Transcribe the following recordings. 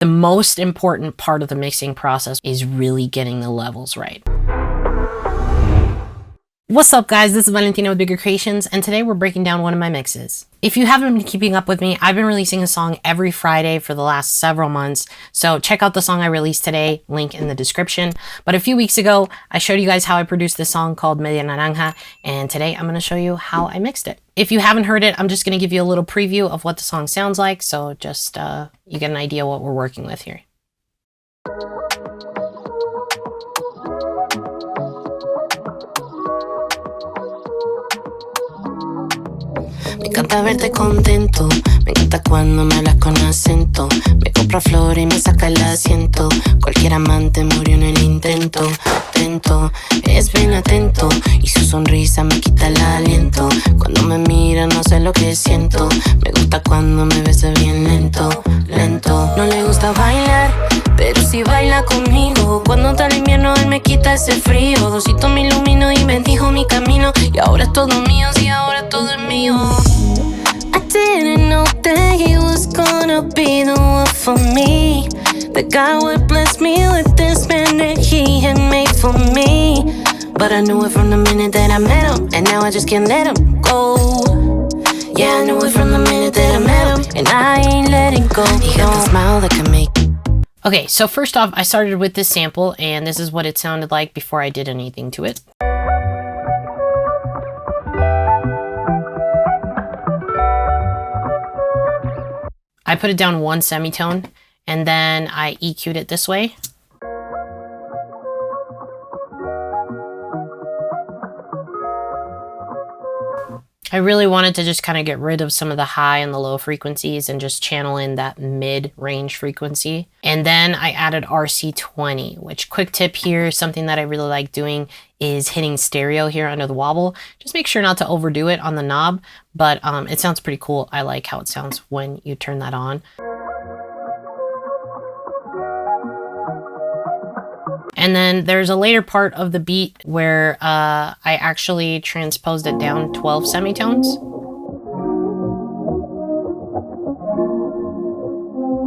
The most important part of the mixing process is really getting the levels right. What's up guys, this is Valentina with Bigger Creations, and today we're breaking down one of my mixes. If you haven't been keeping up with me, I've been releasing a song every Friday for the last several months, so check out the song I released today, link in the description. But a few weeks ago, I showed you guys how I produced this song called Media Naranja, and today I'm going to show you how I mixed it. If you haven't heard it, I'm just going to give you a little preview of what the song sounds like, so just you get an idea what we're working with here. Me encanta verte contento, me encanta cuando me hablas con acento. Me compra flores y me saca el asiento. Cualquier amante murió en el intento. Atento, es bien atento y su sonrisa me quita el aliento. Cuando me mira no sé lo que siento. Me gusta cuando me besa bien lento, lento. No le gusta bailar, pero si baila conmigo. Cuando está el invierno él me quita ese frío. Dosito me iluminó y bendijo mi camino. Y ahora es todo mío, sí, ahora todo es mío. I didn't know that he was gonna be the one for me. That God would bless me with this man that he had made for me. But I knew it from the minute that I met him, and now I just can't let him go. Yeah, I knew it from the minute that I met him, and I ain't letting go. He got the smile that can make. Okay, so first off, I started with this sample, and this is what it sounded like before I did anything to it. I put it down one semitone, and then I EQ'd it this way. I really wanted to just kind of get rid of some of the high and the low frequencies and just channel in that mid-range frequency. And then I added RC20, which, quick tip here, something that I really like doing is hitting stereo here under the wobble. Just make sure not to overdo it on the knob, but it sounds pretty cool. I like how it sounds when you turn that on. And then there's a later part of the beat where I actually transposed it down 12 semitones.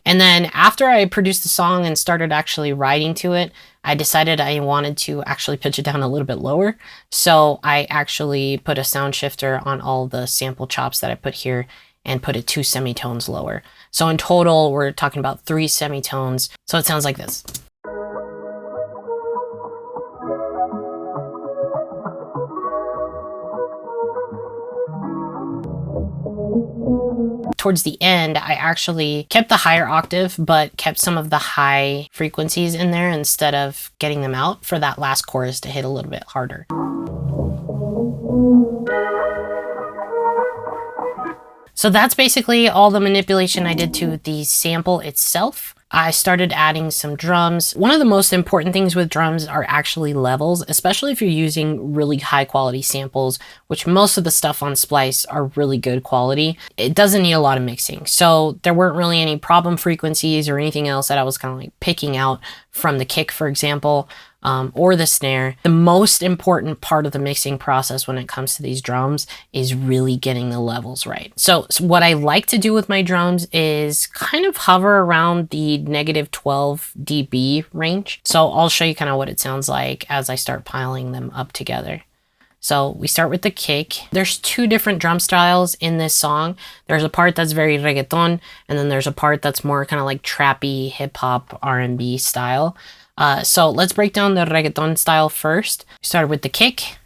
And then after I produced the song and started actually writing to it, I decided I wanted to actually pitch it down a little bit lower. So I actually put a sound shifter on all the sample chops that I put here and put it 2 semitones lower. So in total, we're talking about 3 semitones. So it sounds like this. Towards the end, I actually kept the higher octave, but kept some of the high frequencies in there instead of getting them out for that last chorus to hit a little bit harder. So that's basically all the manipulation I did to the sample itself. I started adding some drums. One of the most important things with drums are actually levels, especially if you're using really high quality samples, which most of the stuff on Splice are really good quality. It doesn't need a lot of mixing. So there weren't really any problem frequencies or anything else that I was kind of like picking out from the kick, for example, or the snare. The most important part of the mixing process when it comes to these drums is really getting the levels right. So what I like to do with my drums is kind of hover around the -12 dB range. So I'll show you kind of what it sounds like as I start piling them up together. So we start with the kick. There's 2 different drum styles in this song. There's a part that's very reggaeton, and then there's a part that's more kind of like trappy, hip hop, R&B style. So let's break down the reggaeton style first. We started with the kick.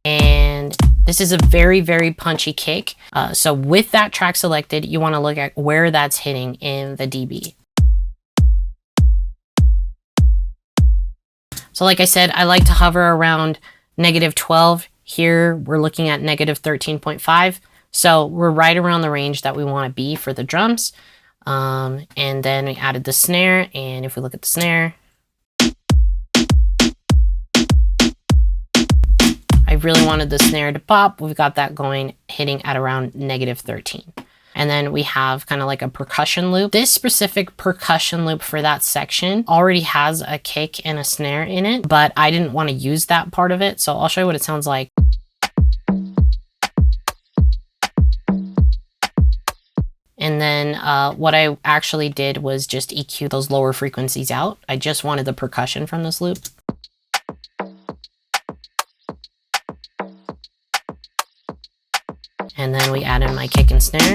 And this is a very, very punchy kick. So with that track selected, you want to look at where that's hitting in the dB. So like I said, I like to hover around -12. Here we're looking at -13.5. So we're right around the range that we want to be for the drums. And then we added the snare, and if we look at the snare, I really wanted the snare to pop. We've got that going, hitting at around -13. And then we have kind of like a percussion loop. This specific percussion loop for that section already has a kick and a snare in it, but I didn't want to use that part of it. So I'll show you what it sounds like. And then what I actually did was just EQ those lower frequencies out. I just wanted the percussion from this loop. And then we added my kick and snare.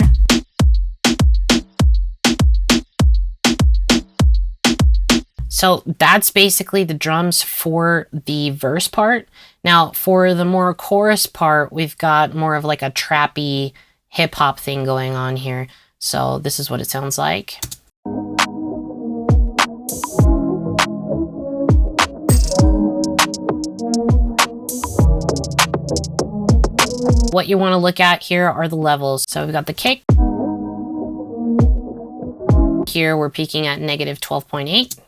So that's basically the drums for the verse part. Now for the more chorus part, we've got more of like a trappy hip hop thing going on here. So this is what it sounds like. What you want to look at here are the levels. So we've got the kick. Here we're peaking at negative 12.8.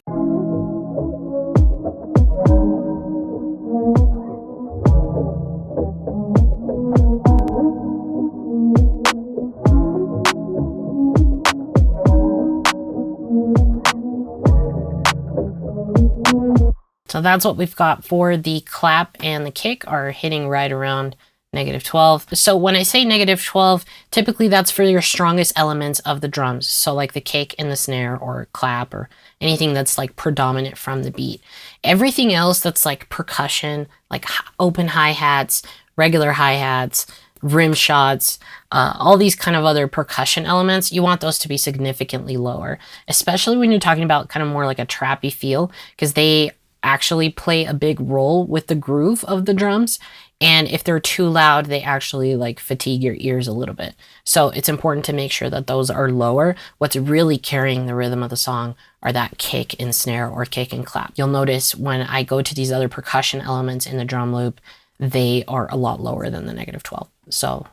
So that's what we've got for the clap and the kick are hitting right around negative 12. So when I say negative 12, typically that's for your strongest elements of the drums. So like the kick and the snare or clap or anything that's like predominant from the beat. Everything else that's like percussion, like open hi-hats, regular hi-hats, rim shots, all these kind of other percussion elements, you want those to be significantly lower, especially when you're talking about kind of more like a trappy feel, because they actually play a big role with the groove of the drums. And if they're too loud, they actually like fatigue your ears a little bit. So it's important to make sure that those are lower. What's really carrying the rhythm of the song are that kick and snare or kick and clap. You'll notice when I go to these other percussion elements in the drum loop, they are a lot lower than the negative 12. So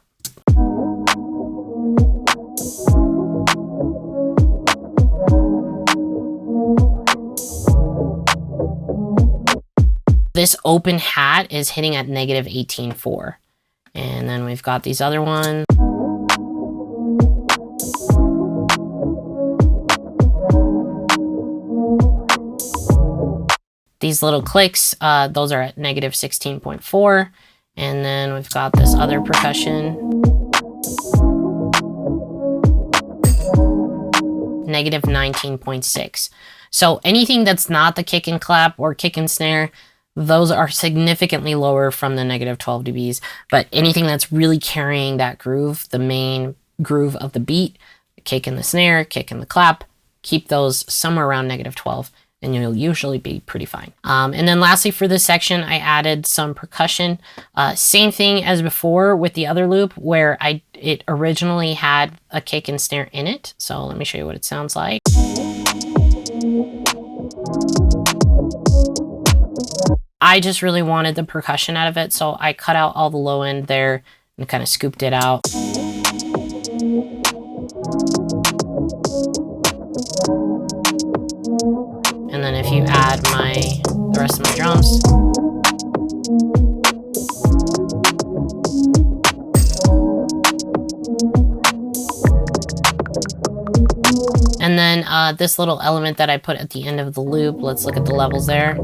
this open hat is hitting at negative 18.4. And then we've got these other ones. These little clicks, those are at negative 16.4. And then we've got this other percussion. Negative 19.6. So anything that's not the kick and clap or kick and snare, those are significantly lower from the negative 12 dBs. But anything that's really carrying that groove, the main groove of the beat, the kick and the snare, kick and the clap, keep those somewhere around negative 12. And you'll usually be pretty fine. And then lastly for this section, I added some percussion. Same thing as before with the other loop where it originally had a kick and snare in it. So let me show you what it sounds like. I just really wanted the percussion out of it, so I cut out all the low end there and kind of scooped it out. And then if you add the rest of my drums. And then this little element that I put at the end of the loop, let's look at the levels there.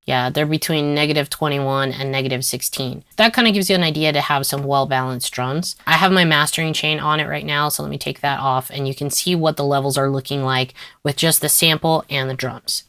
Yeah, they're between negative 21 and negative 16. That kind of gives you an idea to have some well-balanced drums. I have my mastering chain on it right now, so let me take that off and you can see what the levels are looking like with just the sample and the drums.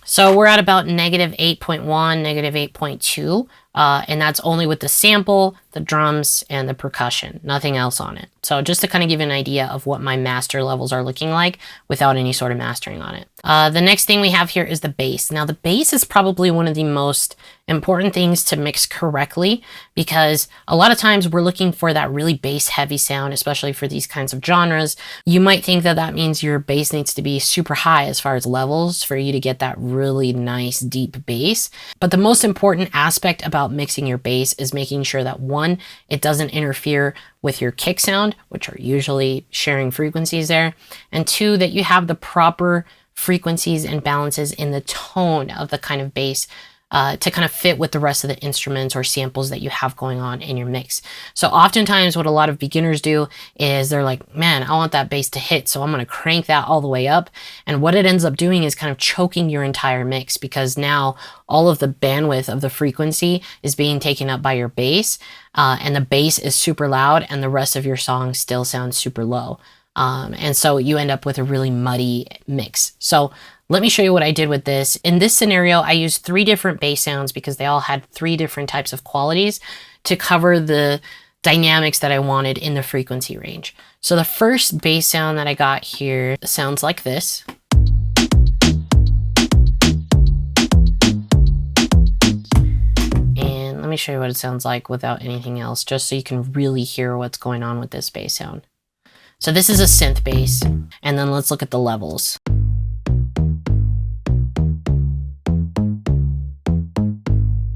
So we're at about negative 8.1, negative 8.2, and that's only with the sample, the drums, and the percussion, nothing else on it. So just to kind of give you an idea of what my master levels are looking like without any sort of mastering on it. The next thing we have here is the bass. Now the bass is probably one of the most important things to mix correctly because a lot of times we're looking for that really bass heavy sound, especially for these kinds of genres. You might think that that means your bass needs to be super high as far as levels for you to get that really nice deep bass. But the most important aspect about mixing your bass is making sure that one, it doesn't interfere with your kick sound, which are usually sharing frequencies there, and two, that you have the proper frequencies and balances in the tone of the kind of bass to kind of fit with the rest of the instruments or samples that you have going on in your mix. So oftentimes what a lot of beginners do is they're like, man, I want that bass to hit, so I'm going to crank that all the way up. And what it ends up doing is kind of choking your entire mix, because now all of the bandwidth of the frequency is being taken up by your bass, and the bass is super loud and the rest of your song still sounds super low. And so you end up with a really muddy mix. So let me show you what I did with this. In this scenario, I used 3 different bass sounds because they all had 3 different types of qualities to cover the dynamics that I wanted in the frequency range. So the first bass sound that I got here sounds like this. And let me show you what it sounds like without anything else, just so you can really hear what's going on with this bass sound. So this is a synth bass, and then let's look at the levels.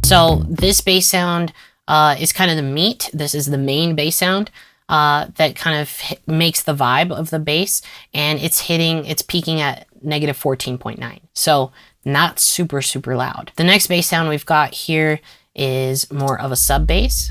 So this bass sound is kind of the meat. This is the main bass sound that kind of makes the vibe of the bass, and it's peaking at -14.9. So not super, super loud. The next bass sound we've got here is more of a sub bass.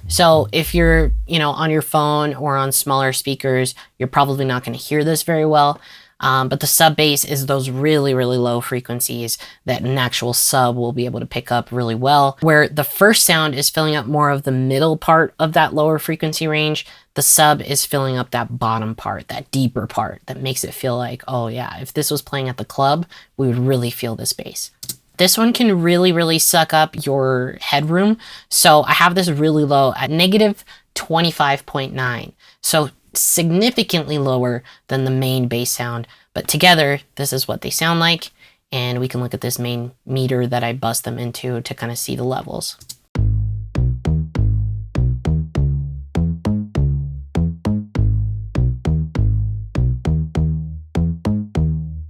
So if you're, on your phone or on smaller speakers, you're probably not going to hear this very well. But the sub bass is those really, really low frequencies that an actual sub will be able to pick up really well. Where the first sound is filling up more of the middle part of that lower frequency range, the sub is filling up that bottom part, that deeper part that makes it feel like, oh yeah, if this was playing at the club, we would really feel this bass. This one can really, really suck up your headroom. So I have this really low at -25.9. So significantly lower than the main bass sound, but together this is what they sound like, and we can look at this main meter that I bust them into to kind of see the levels.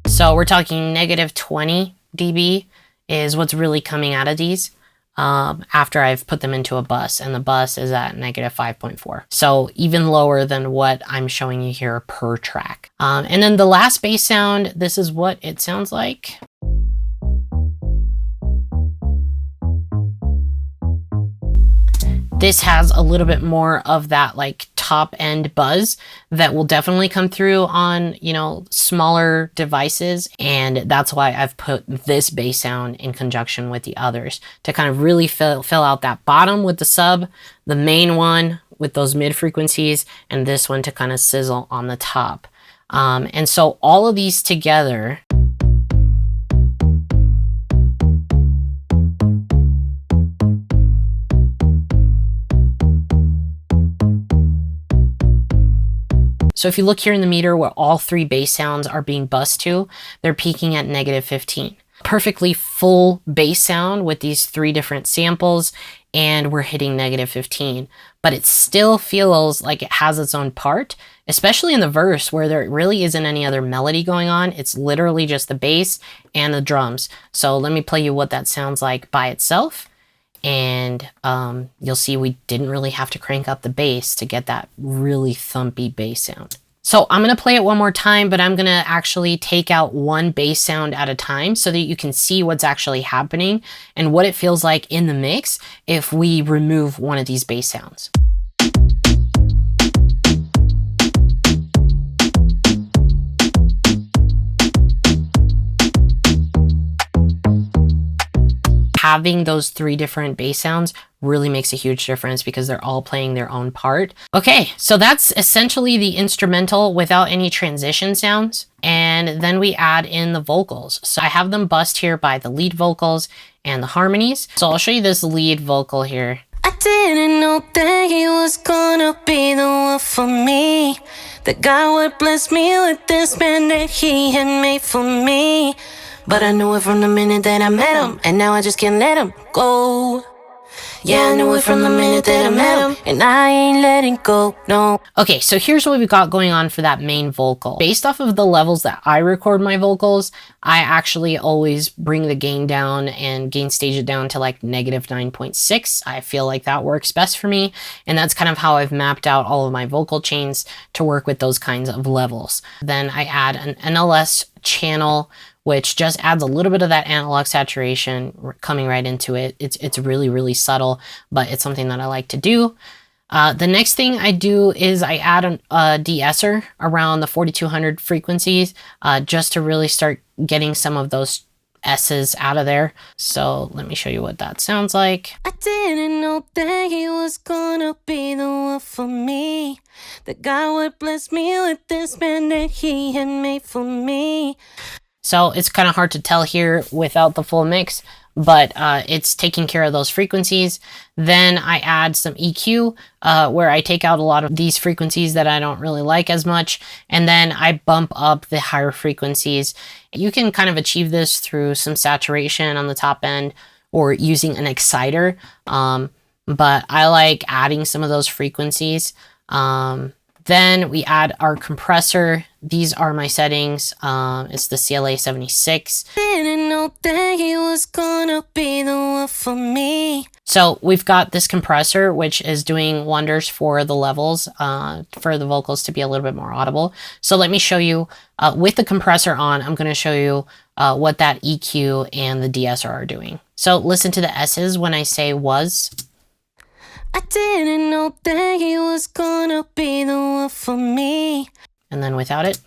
So we're talking -20 dB is what's really coming out of these. After I've put them into a bus, and the bus is at -5.4. So even lower than what I'm showing you here per track. And then the last bass sound, this is what it sounds like. This has a little bit more of that like top end buzz that will definitely come through on, smaller devices. And that's why I've put this bass sound in conjunction with the others to kind of really fill out that bottom with the sub, the main one with those mid frequencies, and this one to kind of sizzle on the top. And so all of these together So if you look here in the meter where all 3 bass sounds are being bussed to, they're peaking at -15. Perfectly full bass sound with these 3 different samples, and we're hitting -15. But it still feels like it has its own part, especially in the verse where there really isn't any other melody going on. It's literally just the bass and the drums. So let me play you what that sounds like by itself. And you'll see we didn't really have to crank up the bass to get that really thumpy bass sound. So I'm going to play it one more time, but I'm going to actually take out one bass sound at a time so that you can see what's actually happening and what it feels like in the mix if we remove one of these bass sounds. Having those 3 different bass sounds really makes a huge difference because they're all playing their own part. Okay, so that's essentially the instrumental without any transition sounds. And then we add in the vocals. So I have them bussed here by the lead vocals and the harmonies. So I'll show you this lead vocal here. I didn't know that he was gonna be the one for me. That God would bless me with this man that he had made for me. But I knew it from the minute that I met him, and now I just can't let him go. Yeah, I knew it from the minute that I met him, and I ain't letting go, no. Okay, so here's what we've got going on for that main vocal. Based off of the levels that I record my vocals, I actually always bring the gain down and gain stage it down to like -9.6. I feel like that works best for me, and that's kind of how I've mapped out all of my vocal chains to work with those kinds of levels. Then I add an NLS channel which just adds a little bit of that analog saturation coming right into it. It's really, really subtle, but it's something that I like to do. The next thing I do is I add a de-esser around the 4200 frequencies, just to really start getting some of those S's out of there. So let me show you what that sounds like. I didn't know that he was gonna be the one for me. That God would bless me with this man that he had made for me. So it's kind of hard to tell here without the full mix, but it's taking care of those frequencies. Then I add some EQ, where I take out a lot of these frequencies that I don't really like as much, and then I bump up the higher frequencies. You can kind of achieve this through some saturation on the top end or using an exciter, but I like adding some of those frequencies. Then we add our compressor. These are my settings. It's the CLA 76. Didn't know that he was gonna be the one for me. So we've got this compressor, which is doing wonders for the levels, for the vocals to be a little bit more audible. So let me show you, with the compressor on, I'm going to show you what that EQ and the de-esser are doing. So listen to the S's when I say was. I didn't know that he was gonna be the one for me. And then without it.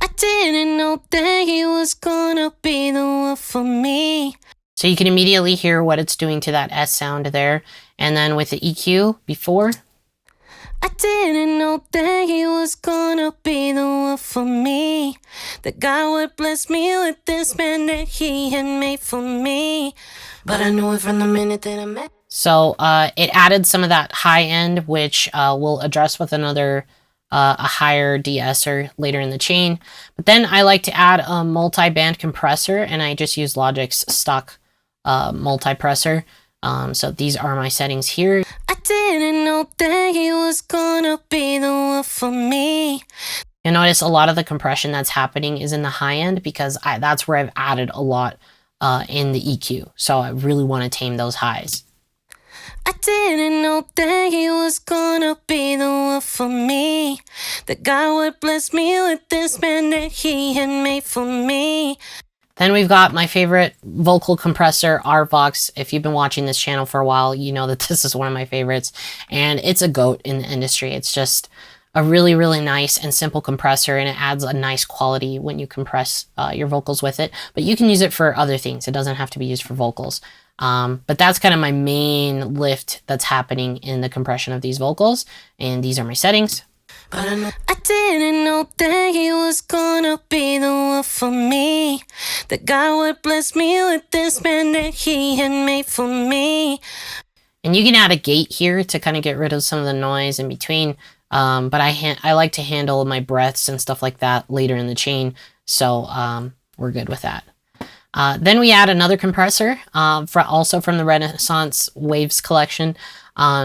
I didn't know that he was gonna be the one for me. So you can immediately hear what it's doing to that S sound there. And then with the EQ before. I didn't know that he was gonna be the one for me. That God would bless me with this man that he had made for me. But I knew it from the minute that I met. So it added some of that high end, which we'll address with another a higher de-esser later in the chain. But then I like to add a multi-band compressor, and I just use Logic's stock multipressor. So these are my settings here. I didn't know that he was gonna be the one for me. You'll notice a lot of the compression that's happening is in the high end because that's where I've added a lot in the EQ. So I really want to tame those highs. I didn't know that he was gonna be the one for me. That God would bless me with this man that he had made for me. Then we've got my favorite vocal compressor, RVox. If you've been watching this channel for a while, you know that this is one of my favorites. And it's a GOAT in the industry. It's just a really, really nice and simple compressor, and it adds a nice quality when you compress your vocals with it. But you can use it for other things. It doesn't have to be used for vocals. But that's kind of my main lift that's happening in the compression of these vocals. And these are my settings. I didn't know that he was gonna be the one for me. That God would bless me with this man that he had made for me. And you can add a gate here to kind of get rid of some of the noise in between. But I like to handle my breaths and stuff like that later in the chain. So we're good with that. Then we add another compressor, also from the Renaissance Waves collection.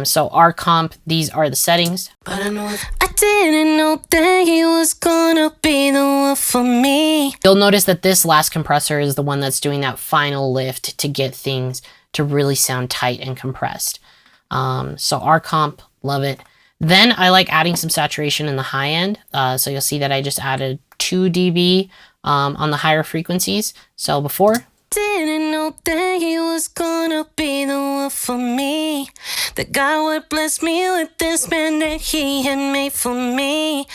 So our comp, these are the settings. But I didn't know that he was gonna be the one for me. You'll notice that this last compressor is the one that's doing that final lift to get things to really sound tight and compressed. So our comp, love it. Then I like adding some saturation in the high end. So you'll see that I just added 2 dB on the higher frequencies. So before. Didn't know that he was gonna be the one for me. That God would bless me with this man that he had made for me.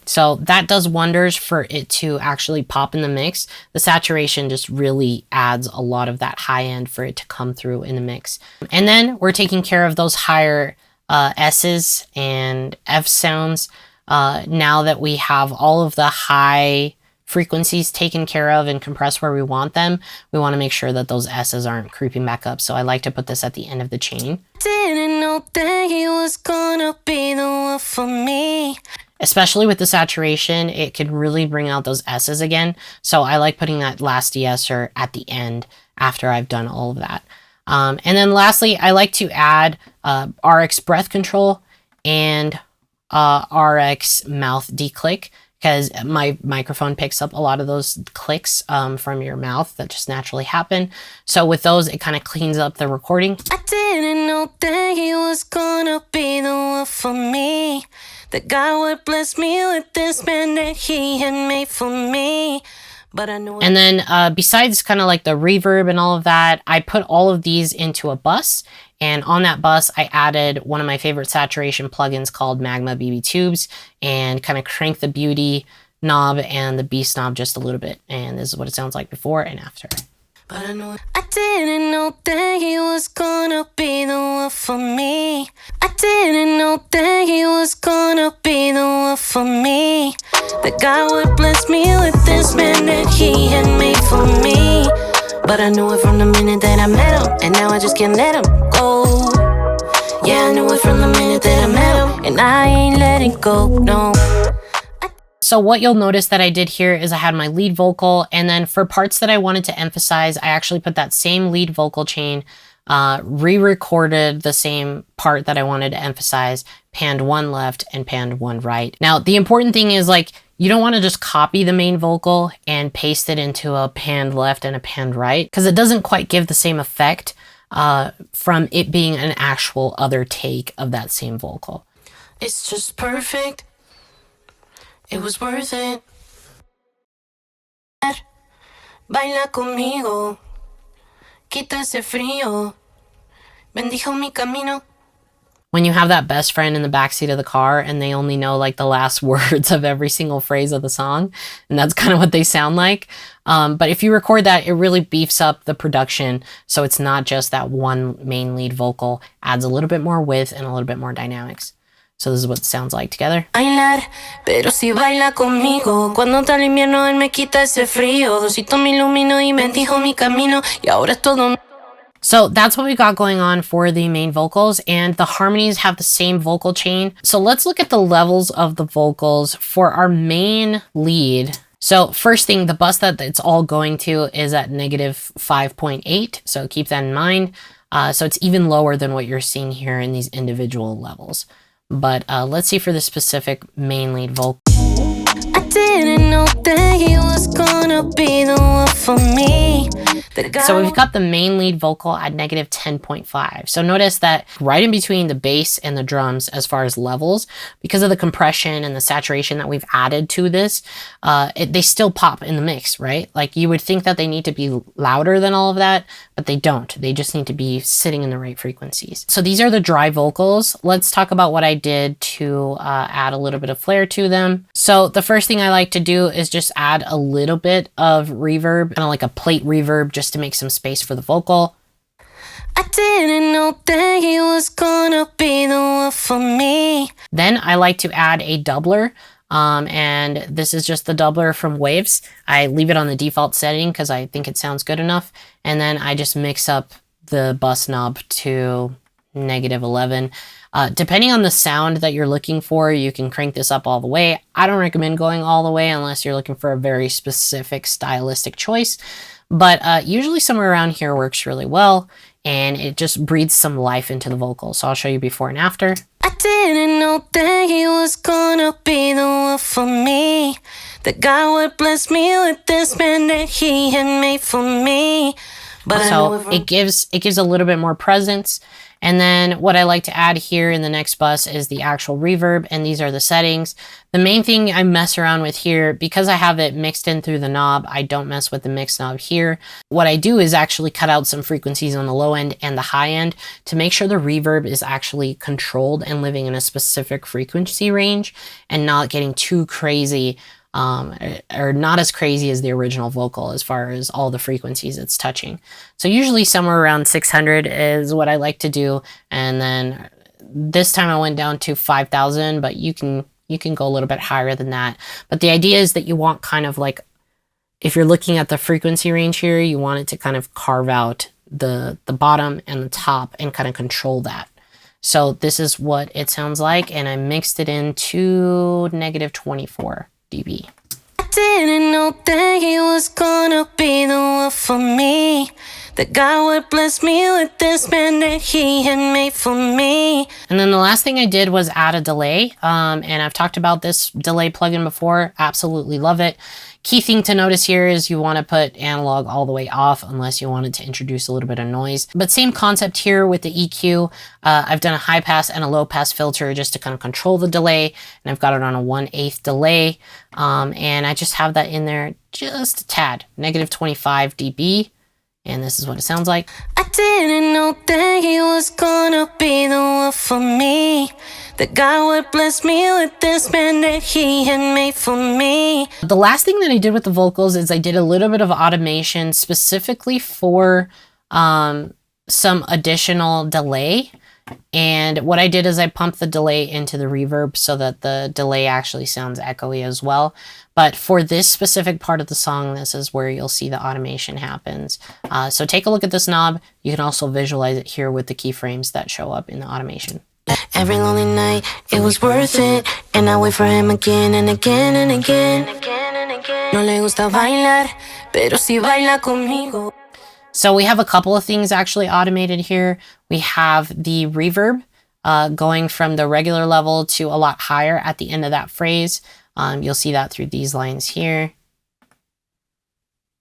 So that does wonders for it to actually pop in the mix. The saturation just really adds a lot of that high end for it to come through in the mix. And then we're taking care of those higher S's and F sounds. Now that we have all of the high frequencies taken care of and compressed where we want them, we want to make sure that those S's aren't creeping back up. So I like to put this at the end of the chain. Didn't know that he was gonna be the one for me. Especially with the saturation, it can really bring out those S's again. So I like putting that last de-esser at the end after I've done all of that. And then lastly, I like to add RX breath control and RX mouth declick, because my microphone picks up a lot of those clicks from your mouth that just naturally happen. So with those, it kind of cleans up the recording. I didn't know that he was gonna be the one for me. That God would bless me with this man that he had made for me. but I knew it. And then besides kind of like the reverb and all of that, I put all of these into a bus. And on that bus, I added one of my favorite saturation plugins called Magma BB Tubes and kind of crank the beauty knob and the beast knob just a little bit. And this is what it sounds like before and after. But I didn't know that he was gonna be the one for me. I didn't know that he was gonna be the one for me. That God would bless me with this man that he had made for me. But I knew it from the minute that I met him, and now I just can't let him go. Yeah, I knew it from the minute that I met him, and I ain't letting go, no. So what you'll notice that I did here is I had my lead vocal, and then for parts that I wanted to emphasize, I actually put that same lead vocal chain, re-recorded the same part that I wanted to emphasize, panned one left and panned one right. Now, the important thing is like, you don't want to just copy the main vocal and paste it into a panned left and a panned right, because it doesn't quite give the same effect from it being an actual other take of that same vocal. It's just perfect. It was worth it. Baila conmigo, quita ese frío, bendijo mi camino. When you have that best friend in the backseat of the car and they only know like the last words of every single phrase of the song, and that's kind of what they sound like. But if you record that, it really beefs up the production, so it's not just that one main lead vocal, adds a little bit more width and a little bit more dynamics. So this is what it sounds like together. Bailar, pero si baila conmigo, cuando está el invierno él me quita ese frío, Diosito me iluminó y bendijo mi camino, y ahora es todo. So that's what we got going on for the main vocals, and the harmonies have the same vocal chain. So let's look at the levels of the vocals for our main lead. So first thing, the bus that it's all going to is at -5.8. So keep that in mind. So it's even lower than what you're seeing here in these individual levels. But let's see for the specific main lead vocal. I didn't know that he was gonna be the one for me. So we've got the main lead vocal at -10.5. So notice that right in between the bass and the drums as far as levels, because of the compression and the saturation that we've added to this, they still pop in the mix, right? Like you would think that they need to be louder than all of that, but they don't. They just need to be sitting in the right frequencies. So these are the dry vocals. Let's talk about what I did to add a little bit of flair to them. So the first thing I like to do is just add a little bit of reverb, kind of like a plate reverb, just to make some space for the vocal. I didn't know that he was gonna be the one for me. Then I like to add a doubler, and this is just the doubler from Waves. I leave it on the default setting because I think it sounds good enough, and then I just mix up the bus knob to -11. Depending on the sound that you're looking for, you can crank this up all the way. I don't recommend going all the way unless you're looking for a very specific stylistic choice. But usually somewhere around here works really well, and it just breathes some life into the vocals. So I'll show you before and after. I didn't know that he was gonna be the one for me. That God would bless me with this man that he had made for me. But so it gives a little bit more presence. And then what I like to add here in the next bus is the actual reverb, and these are the settings. The main thing I mess around with here, because I have it mixed in through the knob, I don't mess with the mix knob here. What I do is actually cut out some frequencies on the low end and the high end to make sure the reverb is actually controlled and living in a specific frequency range and not getting too crazy, or not as crazy as the original vocal as far as all the frequencies it's touching. So usually somewhere around 600 is what I like to do. And then this time I went down to 5,000, but you can go a little bit higher than that. But the idea is that you want kind of like, if you're looking at the frequency range here, you want it to kind of carve out the bottom and the top and kind of control that. So this is what it sounds like. And I mixed it into -24 dB. I didn't know that he was gonna be the one for me. That God would bless me with this man that he had made for me. And then the last thing I did was add a delay. And I've talked about this delay plugin before. Absolutely love it. Key thing to notice here is you want to put analog all the way off unless you wanted to introduce a little bit of noise. But same concept here with the EQ. I've done a high pass and a low pass filter just to kind of control the delay. And I've got it on a 1/8 delay. And I just have that in there just a tad, negative 25 dB. And this is what it sounds like. I didn't know that he was gonna be the one for me. That God would bless me with this man that he had made for me. The last thing that I did with the vocals is I did a little bit of automation specifically for some additional delay. And what I did is I pumped the delay into the reverb so that the delay actually sounds echoey as well. But for this specific part of the song, this is where you'll see the automation happens. So take a look at this knob. You can also visualize it here with the keyframes that show up in the automation. Every lonely night, it was worth it. And I wait for him again and again and again. No le gusta bailar, pero si baila conmigo. So we have a couple of things actually automated here. We have the reverb going from the regular level to a lot higher at the end of that phrase. You'll see that through these lines here.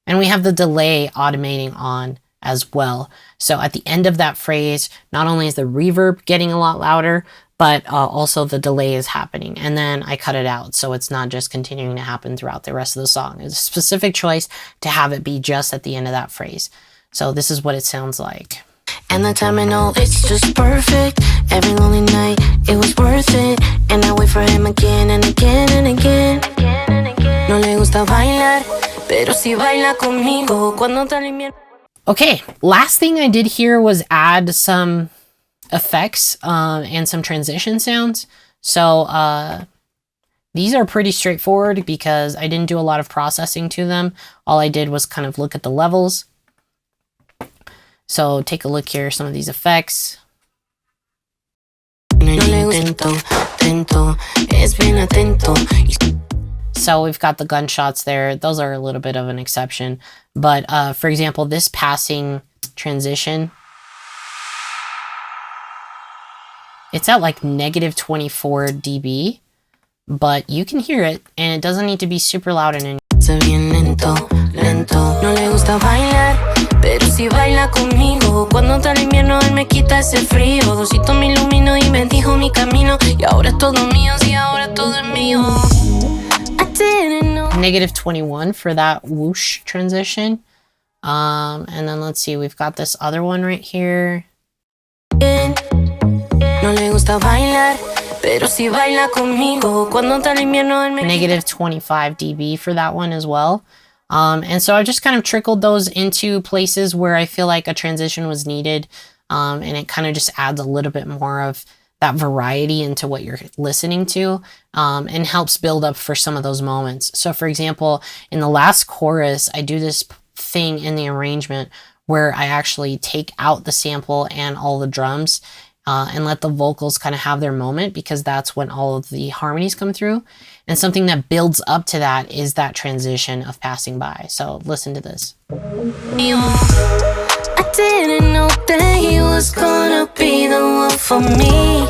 And we have the delay automating on as well. So at the end of that phrase, not only is the reverb getting a lot louder, but also the delay is happening. And then I cut it out, so it's not just continuing to happen throughout the rest of the song. It's a specific choice to have it be just at the end of that phrase. So this is what it sounds like. And the time I know it's just perfect. Every lonely night, it was worth it. And I wait for him again and again and again. No le gusta bailar, pero si baila conmigo cuando está el invierno. Okay, last thing I did here was add some effects and some transition sounds. So these are pretty straightforward because I didn't do a lot of processing to them. All I did was kind of look at the levels. So take a look here, some of these effects. So we've got the gunshots there. Those are a little bit of an exception. But for example, this passing transition, it's at like negative 24 dB, but you can hear it and it doesn't need to be super loud and Pero si baila conmigo, cuando está el invierno él me quita ese frío. Diosito me iluminó y bendijo mi camino. Y ahora es todo mío, sí, ahora todo es mío. I didn't know. Negative 21 for that whoosh transition. And then let's see, we've got this other one right here. No le gusta bailar, pero si baila conmigo, cuando está el invierno él me. Negative 25 dB for that one as well. And so I just kind of trickled those into places where I feel like a transition was needed. And it kind of just adds a little bit more of that variety into what you're listening to, and helps build up for some of those moments. So for example, in the last chorus, I do this thing in the arrangement where I actually take out the sample and all the drums and let the vocals kind of have their moment, because that's when all of the harmonies come through. And something that builds up to that is that transition of passing by. So listen to this. I didn't know that he was gonna be the one for me.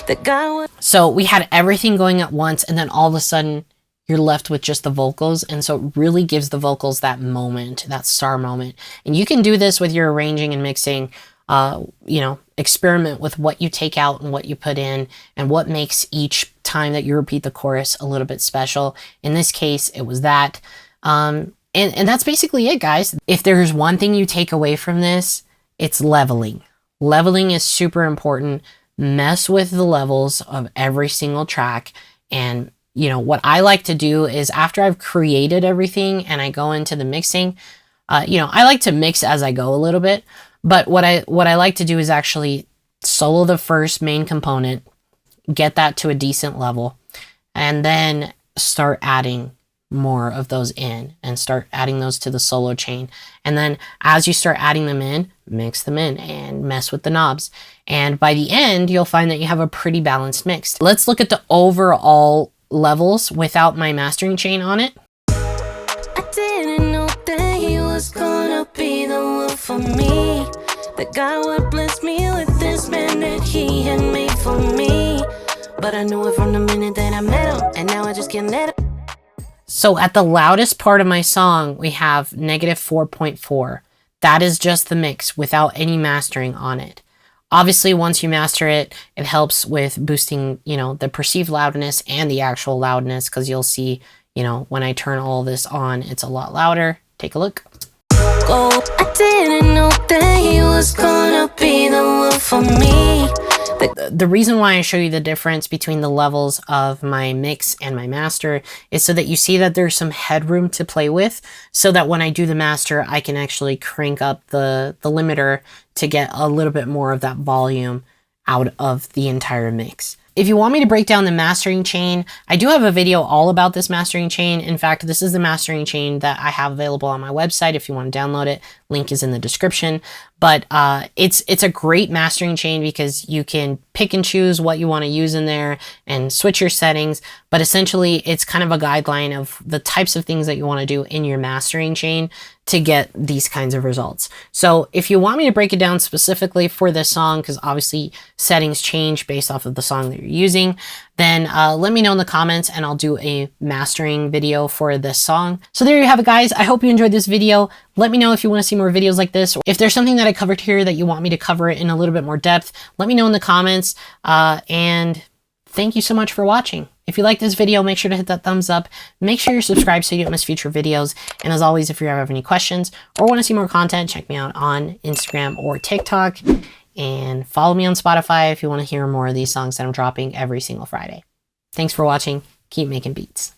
The guy would. So we had everything going at once, and then all of a sudden you're left with just the vocals. And so it really gives the vocals that moment, that star moment. And you can do this with your arranging and mixing. You know, experiment with what you take out and what you put in, and what makes each time that you repeat the chorus a little bit special. In this case, it was that. And that's basically it, guys. If there's one thing you take away from this, it's leveling. Leveling is super important. Mess with the levels of every single track. And, you know, what I like to do is after I've created everything and I go into the mixing, you know, I like to mix as I go a little bit. But what I like to do is actually solo the first main component, get that to a decent level, and then start adding more of those in and start adding those to the solo chain. And then as you start adding them in, mix them in and mess with the knobs. And by the end, you'll find that you have a pretty balanced mix. Let's look at the overall levels without my mastering chain on it. I didn't know that he was gonna be the one for me. That God would bless me with this man that he had made for me. But I knew it from the minute that I met him, and now I just can't let him. So at the loudest part of my song, we have negative 4.4. That is just the mix without any mastering on it. Obviously, once you master it, it helps with boosting, you know, the perceived loudness and the actual loudness, because you'll see, you know, when I turn all this on, it's a lot louder. Take a look. Go. I didn't know that he was gonna be the one for me. The reason why I show you the difference between the levels of my mix and my master is so that you see that there's some headroom to play with, so that when I do the master, I can actually crank up the limiter to get a little bit more of that volume out of the entire mix. If you want me to break down the mastering chain, I do have a video all about this mastering chain. In fact, this is the mastering chain that I have available on my website. If you want to download it, link is in the description. But it's a great mastering chain because you can pick and choose what you want to use in there and switch your settings. But essentially, it's kind of a guideline of the types of things that you want to do in your mastering chain to get these kinds of results. So if you want me to break it down specifically for this song, because obviously settings change based off of the song that you're using, then let me know in the comments and I'll do a mastering video for this song. So there you have it, guys. I hope you enjoyed this video. Let me know if you want to see more videos like this. If there's something that I covered here that you want me to cover it in a little bit more depth, let me know in the comments. And thank you so much for watching. If you like this video, make sure to hit that thumbs up. Make sure you're subscribed so you don't miss future videos. And as always, if you ever have any questions or want to see more content, check me out on Instagram or TikTok. And follow me on Spotify if you want to hear more of these songs that I'm dropping every single Friday. Thanks for watching. Keep making beats.